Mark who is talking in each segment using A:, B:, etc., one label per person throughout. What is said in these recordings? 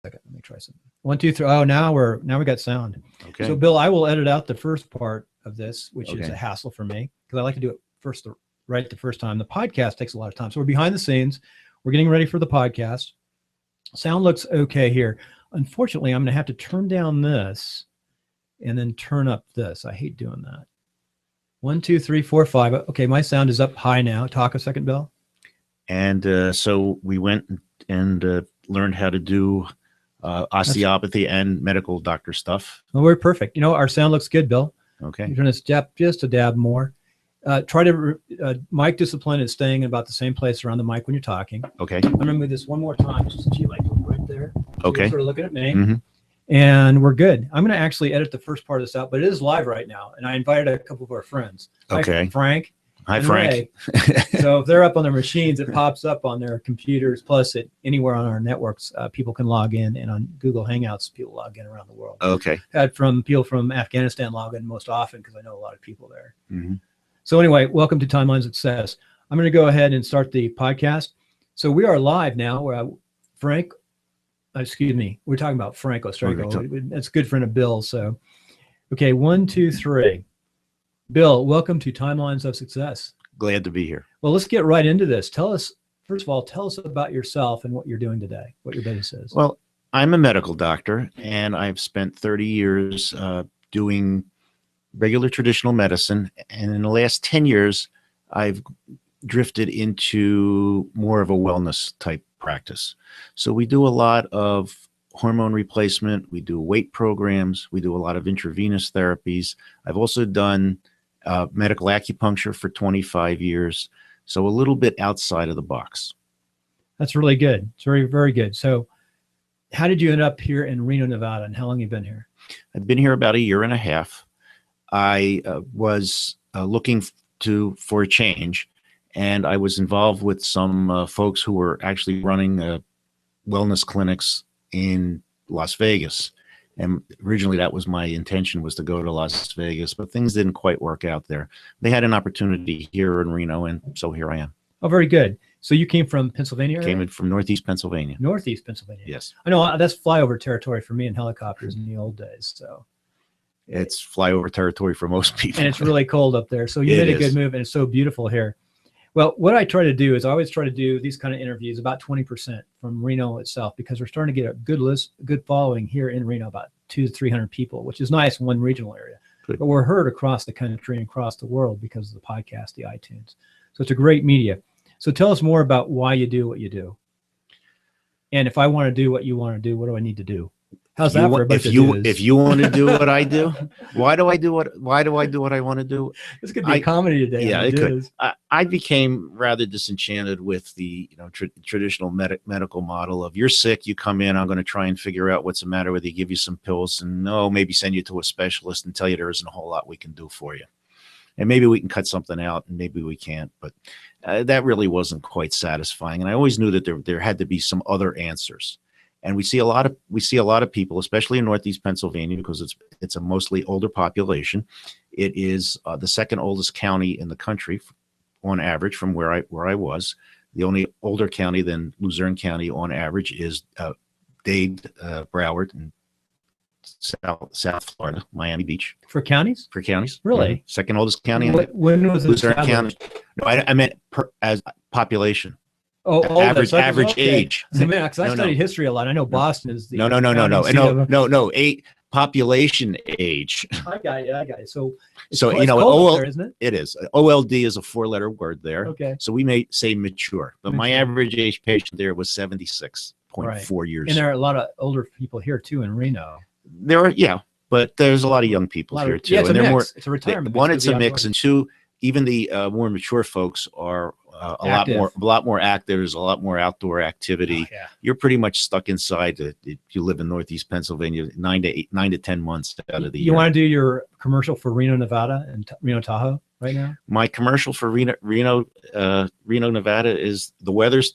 A: second. Let me try something. 1, 2, 3. Oh, now we got sound.
B: Okay.
A: So Bill, I will edit out the first part of this, which is
B: Okay.
A: a hassle for me because I like to do it right the first time. The podcast takes a lot of time. So we're behind the scenes. We're getting ready for the podcast. Sound looks okay here. Unfortunately, I'm going to have to turn down this and then turn up this. I hate doing that. 1, 2, 3, 4, 5. Okay, my sound is up high now. Talk a second, Bill.
B: And so we went and learned how to do osteopathy and medical doctor stuff.
A: Well, we're perfect. Our sound looks good, Bill.
B: Okay.
A: You're going to step just a dab more. Try to mic discipline is staying in about the same place around the mic when you're talking.
B: Okay.
A: I'm going to move this one more time just to see like right there.
B: Okay.
A: You're sort of looking at me.
B: Mm-hmm.
A: And we're good. I'm going to actually edit the first part of this out, but it is live right now. And I invited a couple of our friends.
B: Okay.
A: Hi, Frank.
B: Hi, Frank.
A: So if they're up on their machines, it pops up on their computers. Plus, anywhere on our networks, people can log in. And on Google Hangouts, people log in around the world.
B: Okay.
A: Had people from Afghanistan log in most often because I know a lot of people there.
B: Mm-hmm.
A: So anyway, welcome to Timeline Success. I'm going to go ahead and start the podcast. So we are live now. We're talking about Frank Ostrago. That's a good friend of Bill. So, okay, 1, 2, 3. Bill, welcome to Timelines of Success.
B: Glad to be here.
A: Well, let's get right into this. First of all, tell us about yourself and what you're doing today, what your business is.
B: Well, I'm a medical doctor, and I've spent 30 years doing regular traditional medicine. And in the last 10 years, I've drifted into more of a wellness type practice. So we do a lot of hormone replacement. We do weight programs. We do a lot of intravenous therapies. I've also done medical acupuncture for 25 years. So a little bit outside of the box.
A: That's really good. It's very, very good. So how did you end up here in Reno, Nevada, and how long have you been here?
B: I've been here about a year and a half. I was looking for a change, and I was involved with some folks who were actually running wellness clinics in Las Vegas. And originally that was my intention, was to go to Las Vegas, but things didn't quite work out there. They had an opportunity here in Reno, and so here I am.
A: Oh, very good. So you came from Pennsylvania area?
B: Came in from Northeast Pennsylvania.
A: Northeast Pennsylvania.
B: Yes.
A: I know that's flyover territory for me in helicopters in the old days. So
B: it's flyover territory for most people.
A: And it's really cold up there. So you made a good move, and it's so beautiful here. Well, what I try to do is I always try to do these kind of interviews about 20% from Reno itself, because we're starting to get a good following here in Reno, about 200 to 300 people, which is nice in one regional area. Good. But we're heard across the country and across the world because of the podcast, the iTunes. So it's a great media. So tell us more about why you do what you do. And if I want to do what you want to do, what do I need to do? How's that for a bunch of dudes?
B: If you want to do what I do, why do I do what I want to do?
A: This could be a comedy today.
B: Yeah, it could. I became rather disenchanted with the traditional medical model of, you're sick, you come in, I'm going to try and figure out what's the matter with you, give you some pills, and maybe send you to a specialist and tell you there isn't a whole lot we can do for you. And maybe we can cut something out, and maybe we can't. But that really wasn't quite satisfying. And I always knew that there had to be some other answers. And we see a lot of people, especially in Northeast Pennsylvania, because it's a mostly older population. It is the second oldest county in the country on average from where I was. The only older county than Luzerne County on average is Dade, Broward, and South Florida, Miami Beach.
A: For counties?
B: For counties.
A: Really?
B: Mm-hmm. Second oldest county.
A: When was it
B: Luzerne County? No, I meant as population.
A: Oh,
B: average age.
A: So, man, because I studied history a lot. I know Boston is the
B: no. Population age.
A: I got you. So
B: OL,
A: there, isn't it?
B: It is. OLD is a 4-letter word there.
A: Okay.
B: So we may say mature, but my average age patient there was 76.4 years.
A: And there are a lot of older people here too in Reno.
B: There are, but there's a lot of young people here too.
A: Yeah, it's a mix. It's a retirement.
B: One, it's a mix, and two, even the more mature folks are a lot more active. There's a lot more outdoor activity.
A: Oh, yeah.
B: You're pretty much stuck inside if you live in Northeast Pennsylvania 9 to 10 months out of the year.
A: You want to do your commercial for Reno, Nevada and Reno Tahoe right now?
B: My commercial for Reno, Nevada is the weather's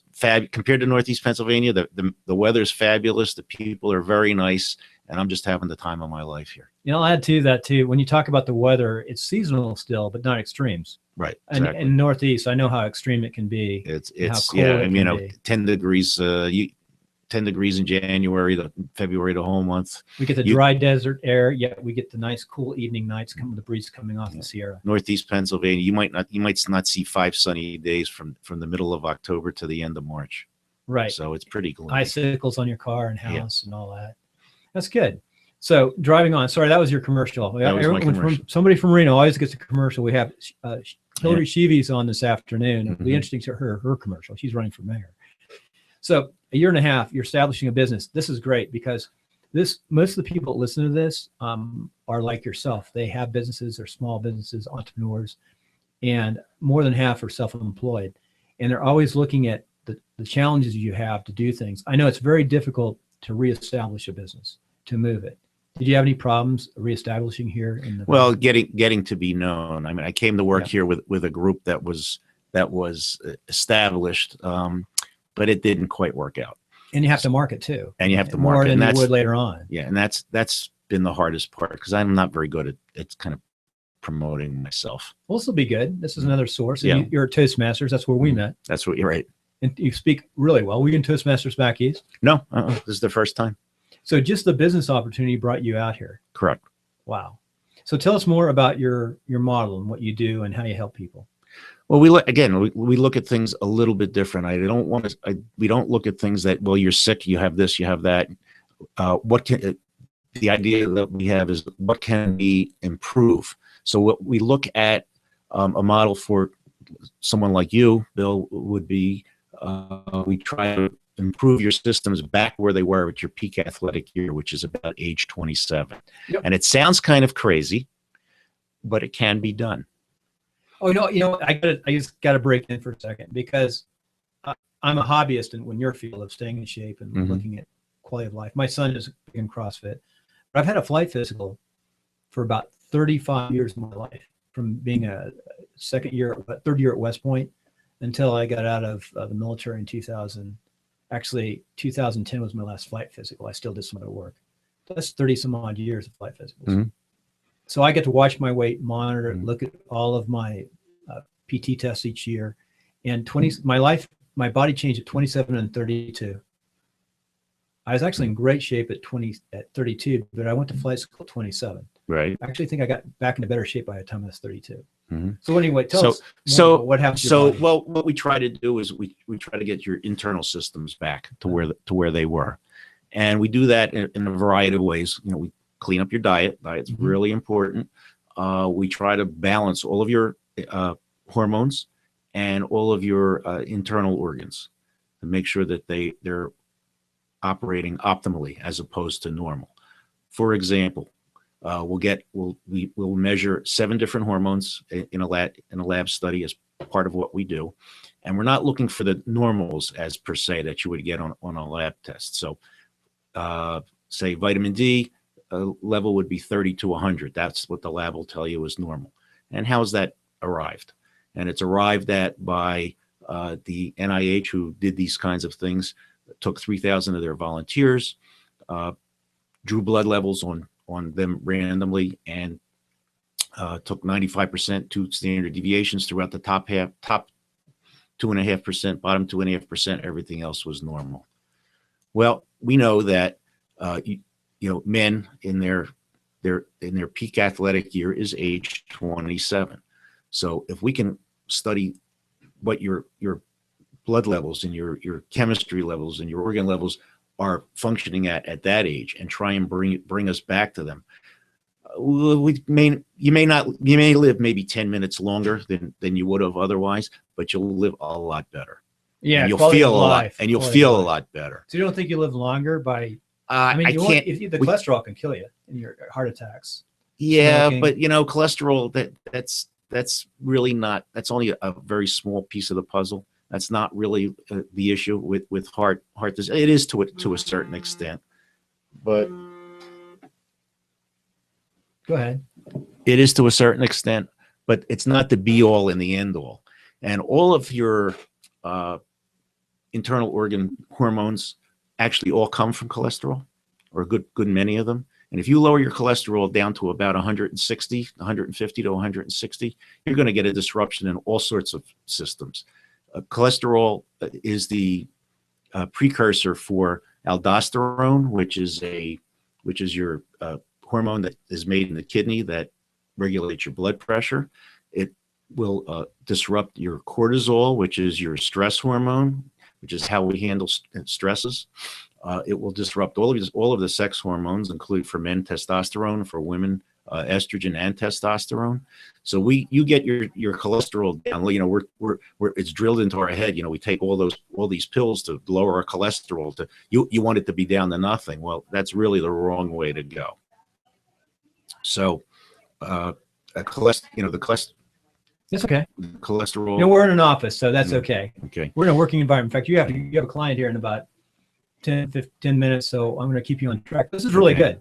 B: compared to Northeast Pennsylvania. The weather's fabulous. The people are very nice, and I'm just having the time of my life here.
A: I'll add to that too. When you talk about the weather, it's seasonal still, but not extremes.
B: Right. Exactly.
A: And in Northeast, I know how extreme it can be.
B: It's 10 degrees. 10 degrees in January, February, the whole month.
A: We get the dry desert air, yet we get the nice cool evening nights coming, the breeze coming off the Sierra.
B: Northeast Pennsylvania, you might not see 5 sunny days from the middle of October to the end of March.
A: Right.
B: So it's pretty gloomy.
A: Icicles on your car and house and all that. That's good. So driving on. Sorry, that was your commercial.
B: That was my commercial.
A: Somebody from Reno always gets a commercial. We have Hillary Sheevy's on this afternoon. It'll be interesting to her commercial. She's running for mayor. So a year and a half, you're establishing a business. This is great because most of the people that listen to this are like yourself. They have businesses, they're small businesses, entrepreneurs, and more than half are self-employed. And they're always looking at the challenges you have to do things. I know it's very difficult to reestablish a business, to move it. Did you have any problems reestablishing here?
B: Well, getting to be known. I mean, I came to work here with a group that was established, but it didn't quite work out.
A: And you have to market too.
B: And you have to
A: more
B: market,
A: than you would later on.
B: Yeah, and that's been the hardest part because I'm not very good at kind of promoting myself.
A: Well, this will be good. This is another source.
B: Yeah.
A: You're at Toastmasters. That's where we met.
B: That's what you're right.
A: And you speak really well. Were you in Toastmasters back east?
B: No, this is the first time.
A: So just the business opportunity brought you out here.
B: Correct.
A: Wow. So tell us more about your model and what you do and how you help people.
B: Well, we look at things a little bit different. We don't look at things that, well, you're sick, you have this, you have that. The idea that we have is what can we improve? So what we look at a model for someone like you, Bill, would be we try to improve your systems back where they were at your peak athletic year, which is about age 27. Yep. And it sounds kind of crazy, but it can be done.
A: Oh, I just got to break in for a second because I'm a hobbyist in your field of staying in shape and looking at quality of life. My son is in CrossFit, but I've had a flight physical for about 35 years of my life, from being a third year at West Point until I got out of the military in 2000. Actually, 2010 was my last flight physical. I still did some other work. That's 30 some odd years of flight physicals. So I get to watch my weight, monitor, look at all of my PT tests each year. And my body changed at 27 and 32. I was actually in great shape at 32, but I went to flight school at 27.
B: Right.
A: I actually think I got back into better shape by the time I was 32. So anyway, tell us what happens.
B: Well, what we try to do is we try to get your internal systems back to where they were, and we do that in a variety of ways. We clean up your diet. Diet's really important. We try to balance all of your hormones and all of your internal organs to make sure that they're operating optimally as opposed to normal. For example, we'll measure 7 different hormones in a lab study as part of what we do, and we're not looking for the normals as per se that you would get on a lab test. So, say vitamin D level would be 30 to 100. That's what the lab will tell you is normal. And how is that arrived? And it's arrived at by the NIH, who did these kinds of things, took 3,000 of their volunteers, drew blood levels on them randomly, and took 95% to standard deviations throughout the top 2.5%, bottom 2.5%. Everything else was normal. Well, we know that men in their peak athletic year is age 27. So if we can study what your blood levels and your chemistry levels and your organ levels are functioning at that age, and try and bring us back to them, you may live maybe 10 minutes longer than you would have otherwise, but you'll live a lot better.
A: Yeah,
B: and you'll feel a lot better. So
A: you don't think you live longer by? The cholesterol can kill you in your heart attacks.
B: Yeah,
A: smoking.
B: But cholesterol that's really not. That's only a very small piece of the puzzle. That's not really the issue with heart disease. It is to a certain extent, but
A: go ahead.
B: It is to a certain extent, but it's not the be all and the end all. And all of your internal organ hormones actually all come from cholesterol, or a good many of them. And if you lower your cholesterol down to about 150 to 160, you're going to get a disruption in all sorts of systems. Cholesterol is the precursor for aldosterone, which is your hormone that is made in the kidney that regulates your blood pressure. It will disrupt your cortisol, which is your stress hormone, which is how we handle stresses. It will disrupt all of the sex hormones, include for men testosterone, for women estrogen and testosterone. So you get your cholesterol down. You know, we're it's drilled into our head. You know, we take all these pills to lower our cholesterol. You want it to be down to nothing. Well, that's really the wrong way to go. So, the cholesterol.
A: That's okay.
B: Cholesterol.
A: You know, we're in an office, so that's
B: Yeah.
A: okay.
B: Okay.
A: We're in a working environment. In fact, you have a client here in about 10 minutes, so I'm going to keep you on track. This is really good.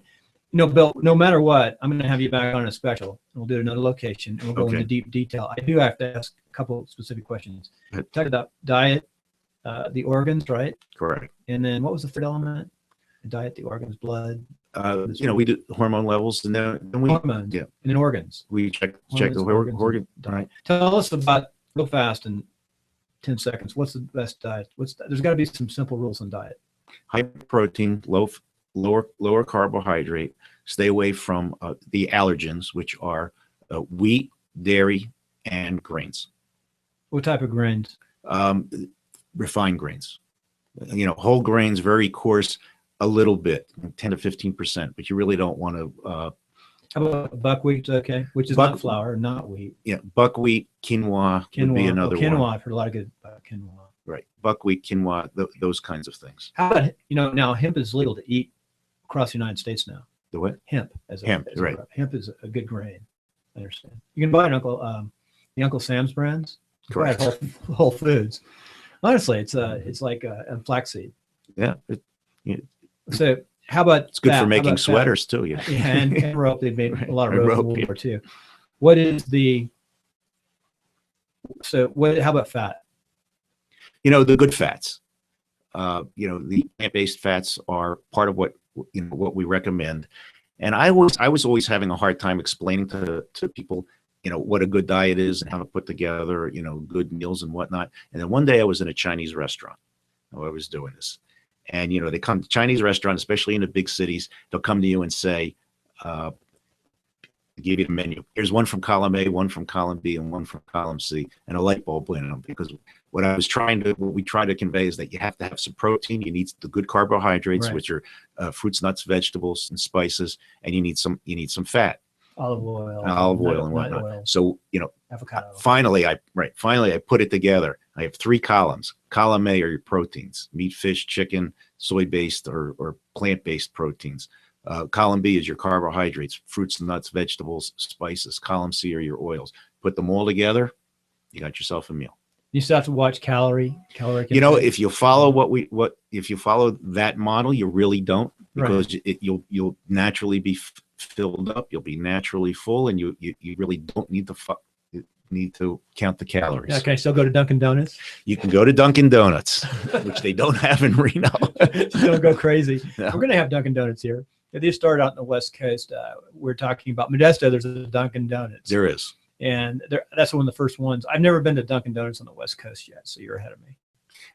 A: You know, Bill, no matter what, I'm going to have you back on a special. We'll do another location, and we'll go into deep detail. I do have to ask a couple specific questions. Talk about diet, the organs, right?
B: Correct.
A: And then what was the third element? The diet, the organs, blood.
B: You know, we do hormone levels, and then we
A: hormones, and then organs.
B: We check the organ.
A: Right. Tell us about, real fast in 10 seconds. What's the best diet? There's got to be some simple rules on diet.
B: High protein, lower carbohydrate. Stay away from the allergens, which are wheat, dairy, and grains.
A: What type of grains?
B: Refined grains. You know, whole grains, very coarse, a little bit, 10 to 15%, but you really don't want to.
A: How about buckwheat? Okay, which is not flour, not wheat.
B: Yeah, buckwheat, quinoa would be another one.
A: Quinoa, I've heard a lot of good about quinoa.
B: Right, buckwheat, quinoa, those kinds of things.
A: How about, you know, now hemp is legal to eat across the United States now.
B: The what?
A: Hemp.
B: Right.
A: Hemp is a good grain. I understand. You can buy the Uncle Sam's brands.
B: Correct.
A: Whole Foods. Honestly, it's like a flaxseed.
B: Yeah.
A: So how about
B: it's good for making sweaters too? Yeah.
A: Yeah, and rope. They've made a lot of rope in World War II. How about fat? You
B: know, the good fats. You know, the plant-based fats are part of what we recommend. And I was always having a hard time explaining to people, you know, what a good diet is and how to put together, you know, good meals and whatnot. And then one day I was in a Chinese restaurant. I was doing this. And, you know, they come to Chinese restaurants, especially in the big cities, they'll come to you and say, give you the menu. Here's one from column A, one from column B, and one from column C, and a light bulb went on. Because what we try to convey is that you have to have some protein. You need the good carbohydrates, right, which are fruits, nuts, vegetables, and spices, and you need some fat.
A: Olive oil
B: and whatnot. Oil. So, you know, avocado. Finally I put it together. I have 3 columns. Column A are your proteins: meat, fish, chicken, soy-based or plant-based proteins. Column B is your carbohydrates: fruits, nuts, vegetables, spices. Column C are your oils. Put them all together, you got yourself a meal.
A: You still have to watch calorie.
B: You know, if you follow if you follow that model, you really don't, because right, you'll naturally be filled up. You'll be naturally full, and you really don't need to count the calories.
A: Okay, so go to Dunkin' Donuts.
B: You can go to Dunkin' Donuts, which they don't have in Reno.
A: Don't go crazy. No. We're going to have Dunkin' Donuts here. If you start out on the West Coast, we're talking about Modesto. There's a Dunkin' Donuts.
B: There is.
A: And that's one of the first ones. I've never been to Dunkin' Donuts on the West Coast yet, so you're ahead of me.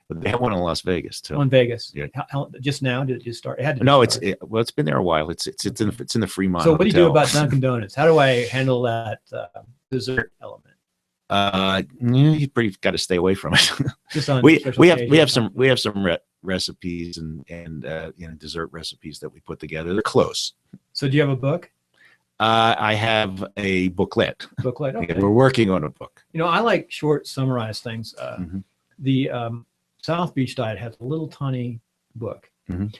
B: But they have one in Las Vegas too.
A: In Vegas.
B: Yeah.
A: How, just now? Did it just start? It had to
B: no, it's been there a while. It's in the Fremont.
A: So what do you
B: Hotel.
A: do about Dunkin' Donuts? How do I handle that dessert element?
B: You pretty got to stay away from it.
A: Just on
B: we have some recipes and you know, dessert recipes that we put together. They're close.
A: So do you have a book?
B: I have a booklet.
A: Booklet. Okay.
B: Yeah, we're working on a book.
A: You know, I like short, summarized things. The South Beach Diet has a little tiny book.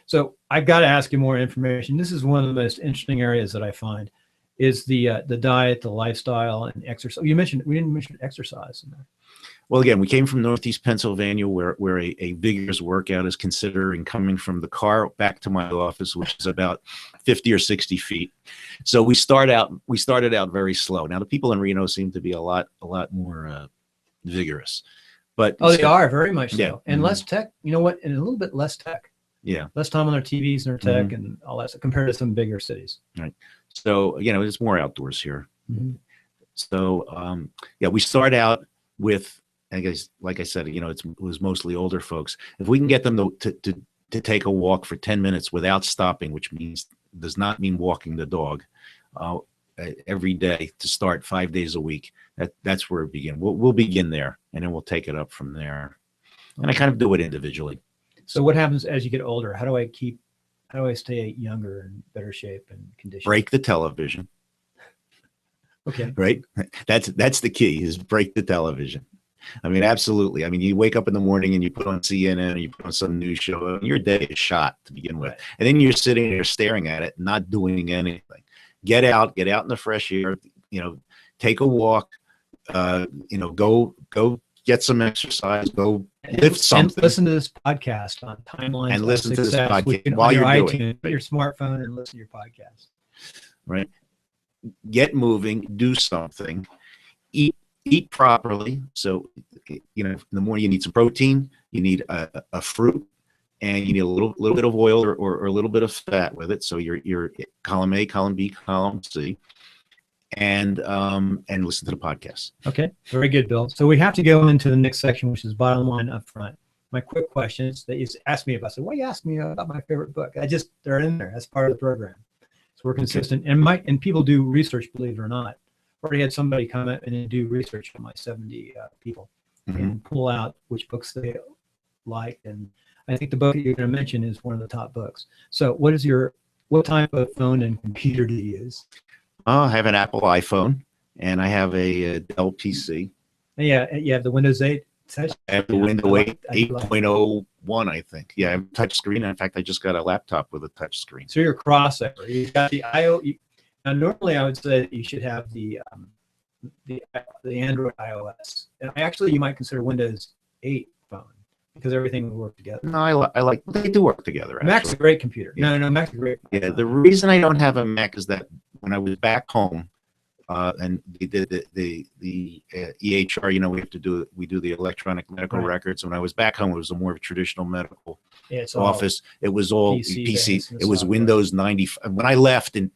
A: So I've got to ask you more information. This is one of the most interesting areas that I find is the diet, the lifestyle, and exercise. We didn't mention exercise in there.
B: Well, again, we came from Northeast Pennsylvania, where a vigorous workout is considered, and coming from the car back to my office, which is about 50 or 60 feet. So we started out very slow. Now the people in Reno seem to be a lot more vigorous, but
A: they are very much so,
B: yeah,
A: and less tech. You know what? And a little bit less tech.
B: Yeah,
A: less time on their TVs and their tech and all that compared to some bigger cities.
B: Right. So you know, it's more outdoors here. So yeah, we start out with, I guess, like I said, you know, it was mostly older folks. If we can get them to to take a walk for 10 minutes without stopping, which does not mean walking the dog, every day to start 5 days a week. That's where we begin. We'll begin there, and then we'll take it up from there. And I kind of do it individually.
A: So what happens as you get older? How do I stay younger and better shape and condition?
B: Break the television.
A: Okay.
B: Right. That's the key, is break the television. I mean, absolutely. I mean, you wake up in the morning and you put on CNN and you put on some news show, and your day is shot to begin with. Right. And then you're sitting there staring at it, not doing anything. Get out in the fresh air, take a walk, go get some exercise, go lift something.
A: And listen to this podcast on Timelines.
B: And listen to this podcast
A: while you're doing it. Your smartphone, and listen to your podcast.
B: Right. Get moving, do something, eat properly. So, in the morning you need some protein, you need a fruit, and you need a little bit of oil or a little bit of fat with it. So your column A, column B, column C, and listen to the podcast. Okay,
A: very good, Bill. So we have to go into the next section, which is bottom line up front. My quick questions that you asked me about. So why you asked me about my favorite book? They're in there. That's part of the program. So we're consistent, and people do research, believe it or not. Already had somebody come up and do research on my 70 people and pull out which books they like. And I think the book that you're going to mention is one of the top books. So what type of phone and computer do you use?
B: I have an Apple iPhone, and I have a Dell PC.
A: Yeah, you have the Windows 8 touch.
B: I have the Windows 8 8.01, I think. Yeah, I have a touch screen. In fact, I just got a laptop with a touch screen.
A: So you're a crossover. You got the now, normally I would say that you should have the Android iOS. And actually, you might consider Windows 8 phone because everything will work together.
B: No, I like they do work together. Actually.
A: Mac's a great computer. Yeah. No, Mac's a great.
B: Yeah, the reason I don't have a Mac is that when I was back home, and we did the EHR, we do the electronic medical records. When I was back home, it was a more traditional medical office. It was all PC. It was Windows 90. When I left in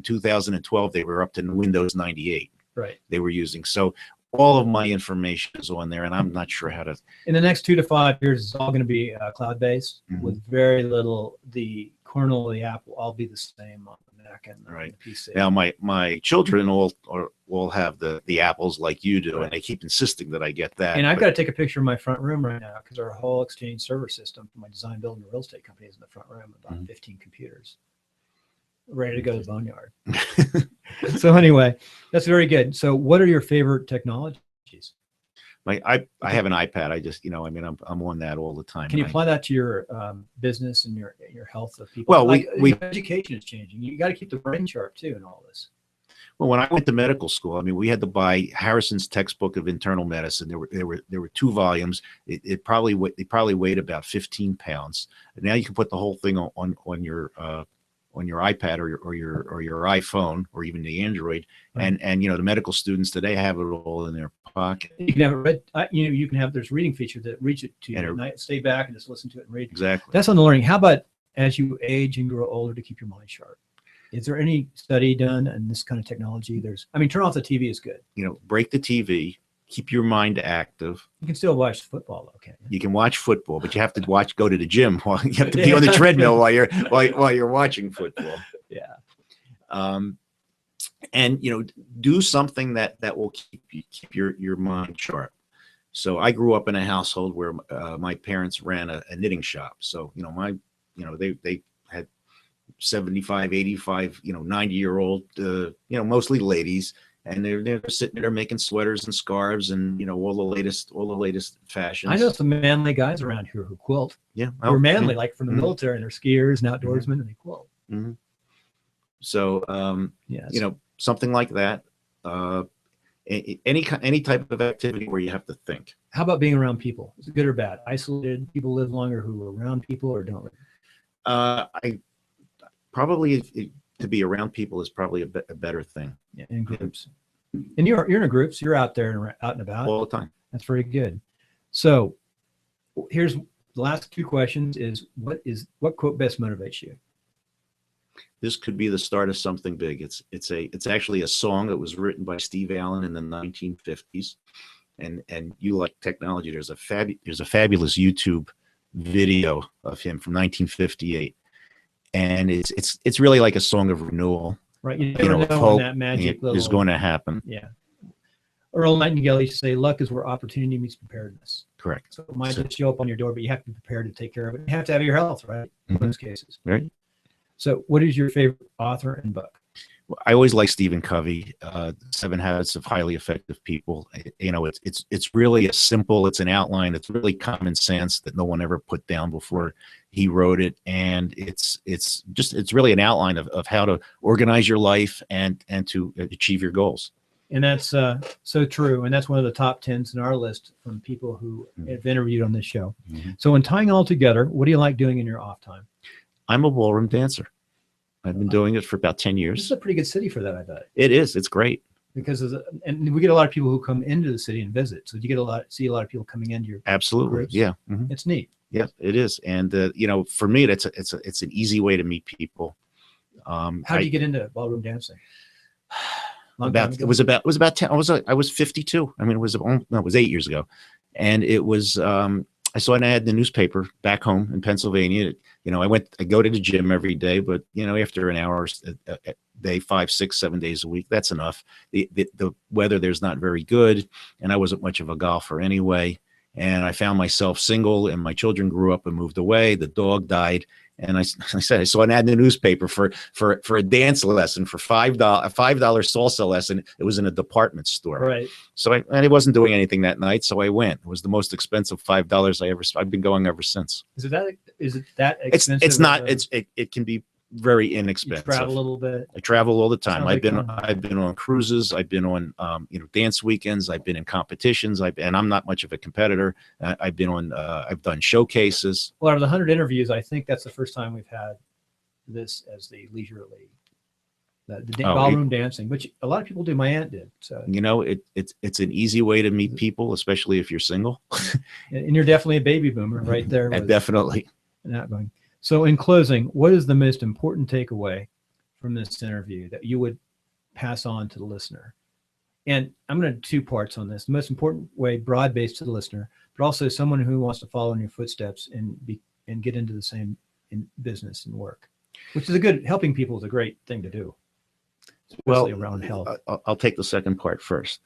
B: 2012, they were up to Windows 98.
A: Right.
B: They were using. So all of my information is on there, and I'm not sure how to.
A: In the next 2 to 5 years, it's all going to be cloud-based with very little. The kernel of the app will all be the same on the Mac and the PC.
B: Now, my children all have the apples like you do, and they keep insisting that I get that.
A: And I've got to take a picture of my front room right now because our whole Exchange server system for my design, build, and real estate company is in the front room. About 15 computers, ready to go to the boneyard. So anyway, that's very good. So what are your favorite technologies?
B: I have an iPad. I just, I'm on that all the time.
A: Can you apply that to your business and your health of people?
B: Well,
A: education is changing. You got to keep the brain sharp too in all this.
B: Well, when I went to medical school, we had to buy Harrison's textbook of internal medicine. There were 2 volumes. It probably weighed about 15 pounds. And now you can put the whole thing on your iPad or your iPhone or even the Android, and the medical students today have it all in their pocket.
A: You can have it read. You can have there's reading feature that reach it to you at night. Stay back and just listen to it and read.
B: Exactly.
A: That's on the learning. How about as you age and grow older to keep your mind sharp? Is there any study done on this kind of technology? Turn off the TV is good.
B: Break the TV. Keep your mind active.
A: You can still watch football, though, can't you?
B: You can watch football, but you have to go to the gym. You have to be on the treadmill while you're watching football.
A: Yeah.
B: And do something that will keep your mind sharp. So I grew up in a household where my parents ran a knitting shop. So they had 75, 85, 90-year-old, mostly ladies. And they're sitting there making sweaters and scarves and all the latest fashions.
A: I know some manly guys around here who quilt.
B: Yeah,
A: they're manly, like from the military, and they're skiers and outdoorsmen, and they quilt.
B: So something like that. Any type of activity where you have to think.
A: How about being around people? Is it good or bad? Isolated people live longer who are around people or don't?
B: I probably. To be around people is probably a better thing.
A: Yeah, in groups. And you're in a group, so you're out there and out and about
B: all the time.
A: That's very good. So here's the last 2 questions: what quote best motivates you?
B: This could be the start of something big. It's actually a song that was written by Steve Allen in the 1950s. And you like technology. There's a fabulous YouTube video of him from 1958, and it's really like a song of renewal.
A: Right. You never know
B: hope
A: when that magic
B: is going to happen.
A: Yeah. Earl Nightingale used to say, luck is where opportunity meets preparedness.
B: Correct.
A: So it might just show up on your door, but you have to be prepared to take care of it. You have to have your health, right? In most cases.
B: Right.
A: So what is your favorite author and book?
B: I always like Stephen Covey, 7 Habits of Highly Effective People. It's really a simple, it's an outline. It's really common sense that no one ever put down before he wrote it. And it's really an outline of how to organize your life and to achieve your goals.
A: And that's so true. And that's one of the top 10s in our list from people who have interviewed on this show. So in tying it all together, what do you like doing in your off time?
B: I'm a ballroom dancer. I've been doing it for about 10 years.
A: This is a pretty good city for that, I bet.
B: It is. It's great.
A: Because and we get a lot of people who come into the city and visit. So you get see a lot of people coming into your
B: absolutely
A: groups.
B: Yeah.
A: It's neat.
B: Yeah, it is. And for me, it's an easy way to meet people.
A: How do you get into ballroom dancing?
B: It was about 10. I was 52. I mean, it was 8 years ago, and it was. I saw an ad in the newspaper back home in Pennsylvania. I go to the gym every day, but after an hour a day, 5, 6, 7 days a week, that's enough. The weather there's not very good, and I wasn't much of a golfer anyway. And I found myself single, and my children grew up and moved away. The dog died. And I said, I saw an ad in the newspaper for a dance lesson for $5 salsa lesson. It was in a department store.
A: Right.
B: So I wasn't doing anything that night. So I went. It was the most expensive $5 I've been going ever since.
A: Is it that expensive?
B: It's not, it can be very inexpensive.
A: You travel a little bit.
B: I travel all the time.
A: Sounds
B: I've been on cruises. I've been on dance weekends. I've been in competitions. And I'm not much of a competitor. I've done showcases.
A: Well, out of the 100 interviews, I think that's the first time we've had this as the leisurely, ballroom dancing, which a lot of people do. My aunt did. So
B: it's an easy way to meet people, especially if you're single.
A: And you're definitely a baby boomer right there.
B: Definitely.
A: Not going. So in closing, what is the most important takeaway from this interview that you would pass on to the listener? And I'm going to do 2 parts on this. The most important way, broad-based to the listener, but also someone who wants to follow in your footsteps and get into the same in business and work, which is helping people is a great thing to do, especially around health.
B: I'll take the second part first.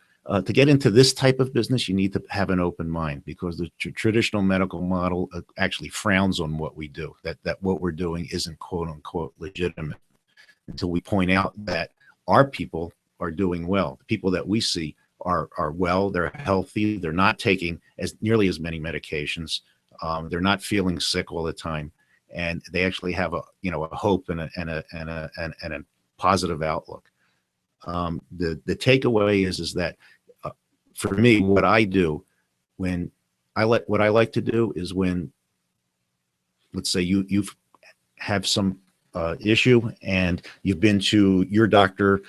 B: To get into this type of business, you need to have an open mind, because the traditional medical model actually frowns on what we do, that what we're doing isn't quote unquote legitimate, until we point out that our people are doing well. The people that we see are well, they're healthy, they're not taking nearly as many medications, they're not feeling sick all the time, and they actually have a hope and a positive outlook. The takeaway is that for me, what I do when what I like to do is when, let's say you have some issue and you've been to your doctor,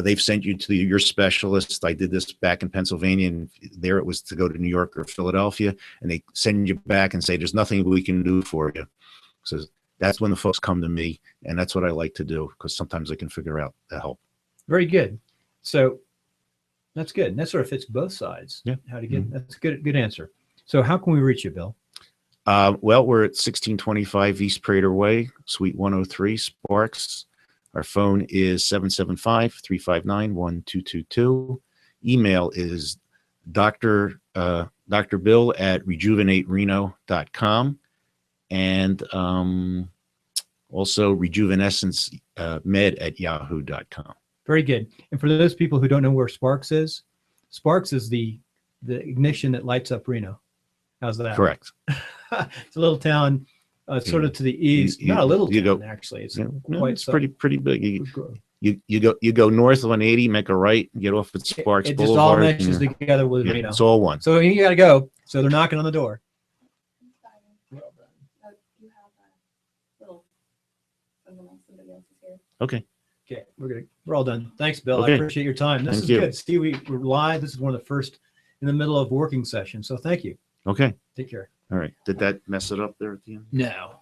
B: they've sent you to your specialist. I did this back in Pennsylvania, and there it was to go to New York or Philadelphia, and they send you back and say, there's nothing we can do for you. So that's when the folks come to me, and that's what I like to do, because sometimes I can figure out the help.
A: Very good. So that's good. And that sort of fits both sides.
B: Yeah.
A: How to get that's a good answer. So how can we reach you, Bill?
B: Well, we're at 1625 East Prater Way, Suite 103, Sparks. Our phone is 775-359-1222. Email is DrBill at rejuvenatereno.com, and also rejuvenescencemed at yahoo.com.
A: Very good. And for those people who don't know where Sparks is the ignition that lights up Reno. How's that?
B: Correct.
A: It's a little town, sort of to the east. Not a little town, actually. It's
B: it's pretty big. You go north on 80, make a right, get off at Sparks
A: Boulevard. It just all meshes together with Reno.
B: It's all one.
A: So you got to go. So they're knocking on the door.
B: Okay.
A: Okay, we're all done. Thanks, Bill.
B: Okay.
A: I appreciate your time. This is good. See, we're live. This is one of the first in the middle of working session. So thank you.
B: Okay.
A: Take care.
B: All right. Did that mess it up there at the end?
A: No.